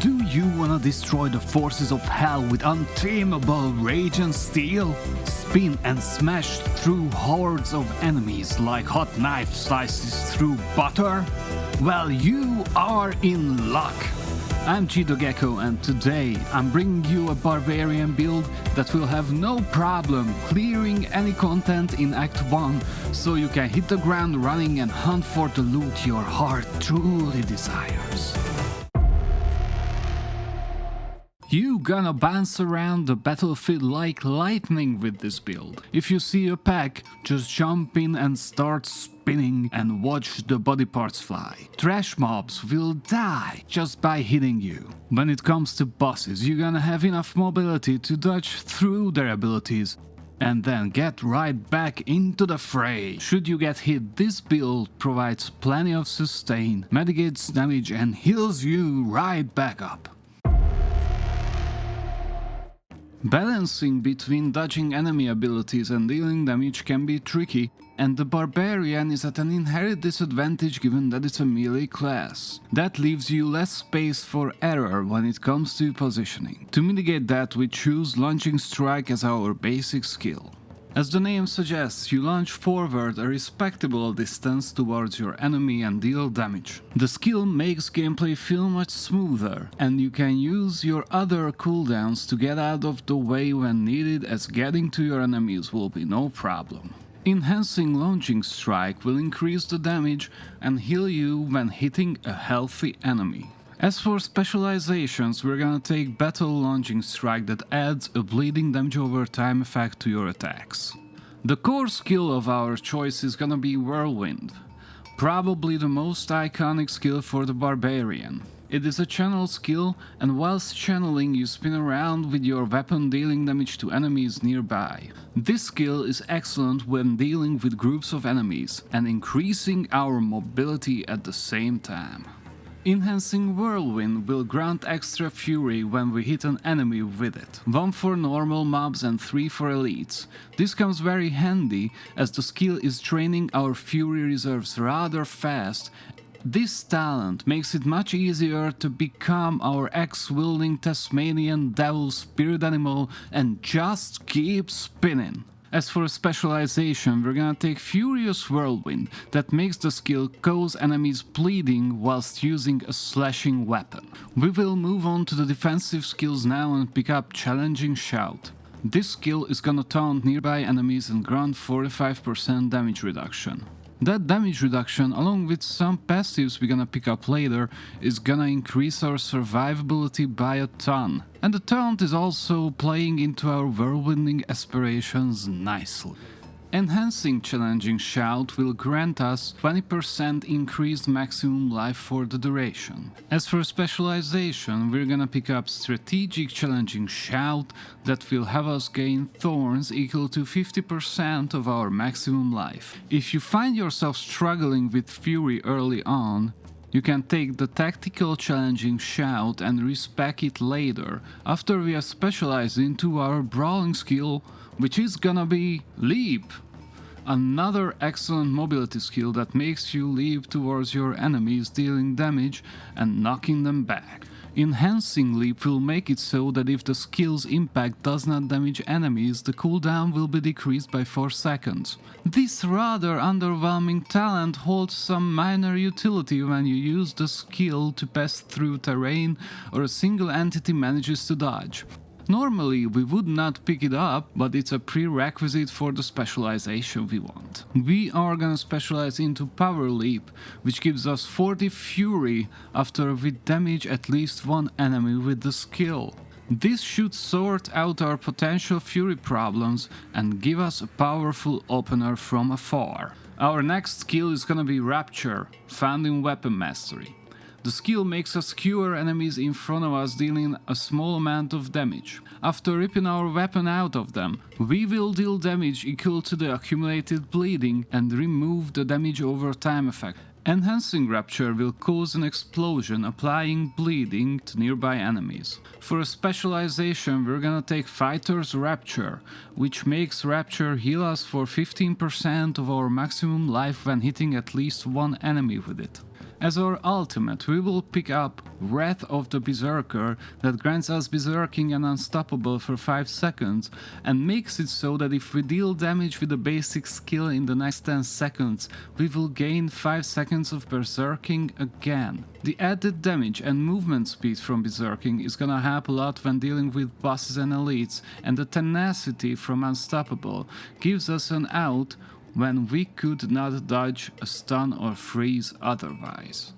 Do you wanna destroy the forces of hell with untamable rage and steel? Spin and smash through hordes of enemies like hot knife slices through butter? Well, you are in luck! I'm Gecko, and today I'm bringing you a Barbarian build that will have no problem clearing any content in Act 1, so you can hit the ground running and hunt for the loot your heart truly desires. You gonna bounce around the battlefield like lightning with this build. If you see a pack, just jump in and start spinning and watch the body parts fly. Trash mobs will die just by hitting you. When it comes to bosses, you're gonna have enough mobility to dodge through their abilities and then get right back into the fray. Should you get hit, this build provides plenty of sustain, mitigates damage and heals you right back up. Balancing between dodging enemy abilities and dealing damage can be tricky, and the Barbarian is at an inherent disadvantage given that it's a melee class. That leaves you less space for error when it comes to positioning. To mitigate that, we choose Launching Strike as our basic skill. As the name suggests, you launch forward a respectable distance towards your enemy and deal damage. The skill makes gameplay feel much smoother, and you can use your other cooldowns to get out of the way when needed, as getting to your enemies will be no problem. Enhancing Launching Strike will increase the damage and heal you when hitting a healthy enemy. As for specializations, we're gonna take Battle Launching Strike that adds a bleeding damage over time effect to your attacks. The core skill of our choice is gonna be Whirlwind, probably the most iconic skill for the Barbarian. It is a channel skill, and whilst channeling you spin around with your weapon dealing damage to enemies nearby. This skill is excellent when dealing with groups of enemies and increasing our mobility at the same time. Enhancing Whirlwind will grant extra fury when we hit an enemy with it. 1 for normal mobs and 3 for elites. This comes very handy as the skill is draining our fury reserves rather fast. This talent makes it much easier to become our axe-wielding Tasmanian devil spirit animal and just keep spinning. As for specialization, we're gonna take Furious Whirlwind that makes the skill cause enemies bleeding whilst using a slashing weapon. We will move on to the defensive skills now and pick up Challenging Shout. This skill is gonna taunt nearby enemies and grant 45% damage reduction. That damage reduction, along with some passives we're gonna pick up later, is gonna increase our survivability by a ton. And the taunt is also playing into our whirlwinding aspirations nicely. Enhancing Challenging Shout will grant us 20% increased maximum life for the duration. As for specialization, we're gonna pick up Strategic Challenging Shout that will have us gain thorns equal to 50% of our maximum life. If you find yourself struggling with fury early on, you can take the Tactical Challenging Shout and respec it later, after we have specialized into our brawling skill, which is gonna be Leap. Another excellent mobility skill that makes you leap towards your enemies, dealing damage and knocking them back. Enhancing Leap will make it so that if the skill's impact does not damage enemies, the cooldown will be decreased by 4 seconds. This rather underwhelming talent holds some minor utility when you use the skill to pass through terrain or a single entity manages to dodge. Normally we would not pick it up, but it's a prerequisite for the specialization we want. We are gonna specialize into Power Leap, which gives us 40 fury after we damage at least one enemy with the skill. This should sort out our potential fury problems and give us a powerful opener from afar. Our next skill is gonna be Rapture, found in Weapon Mastery. The skill makes us skewer enemies in front of us, dealing a small amount of damage. After ripping our weapon out of them, we will deal damage equal to the accumulated bleeding and remove the damage over time effect. Enhancing Rapture will cause an explosion, applying bleeding to nearby enemies. For a specialization, we're gonna take Fighter's Rapture, which makes Rapture heal us for 15% of our maximum life when hitting at least one enemy with it. As our ultimate, we will pick up Wrath of the Berserker that grants us Berserking and Unstoppable for 5 seconds and makes it so that if we deal damage with a basic skill in the next 10 seconds, we will gain 5 seconds of Berserking again. The added damage and movement speed from Berserking is gonna help a lot when dealing with bosses and elites, and the tenacity from Unstoppable gives us an out when we could not dodge a stun or freeze otherwise.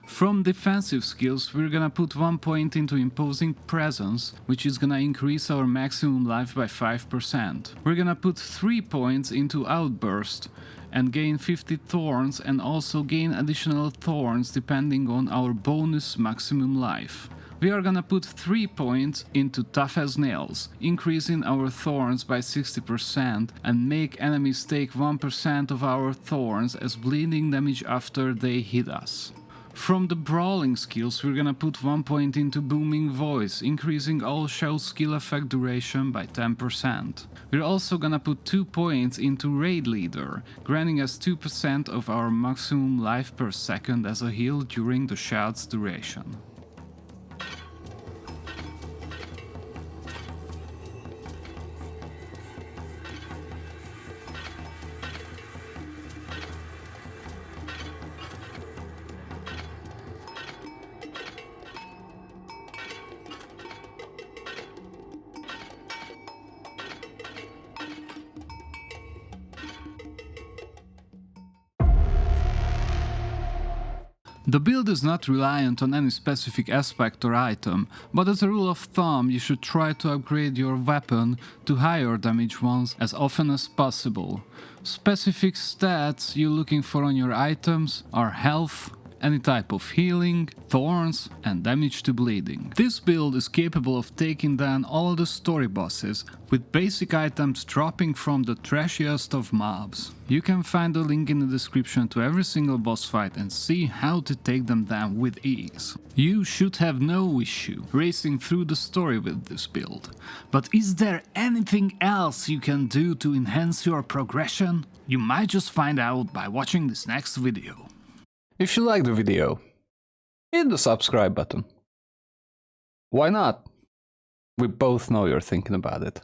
From defensive skills, we're gonna put 1 point into Imposing Presence, which is gonna increase our maximum life by 5%. We're gonna put 3 points into Outburst and gain 50 thorns, and also gain additional thorns depending on our bonus maximum life. We are gonna put 3 points into Tough as Nails, increasing our thorns by 60% and make enemies take 1% of our thorns as bleeding damage after they hit us. From the brawling skills, we're gonna put 1 point into Booming Voice, increasing all show skill effect duration by 10%. We're also gonna put 2 points into Raid Leader, granting us 2% of our maximum life per second as a heal during the shout's duration. The build is not reliant on any specific aspect or item, but as a rule of thumb you should try to upgrade your weapon to higher damage ones as often as possible. Specific stats you're looking for on your items are health, any type of healing, thorns, and damage to bleeding. This build is capable of taking down all the story bosses, with basic items dropping from the trashiest of mobs. You can find a link in the description to every single boss fight and see how to take them down with ease. You should have no issue racing through the story with this build. But is there anything else you can do to enhance your progression? You might just find out by watching this next video. If you liked the video, hit the subscribe button. Why not? We both know you're thinking about it.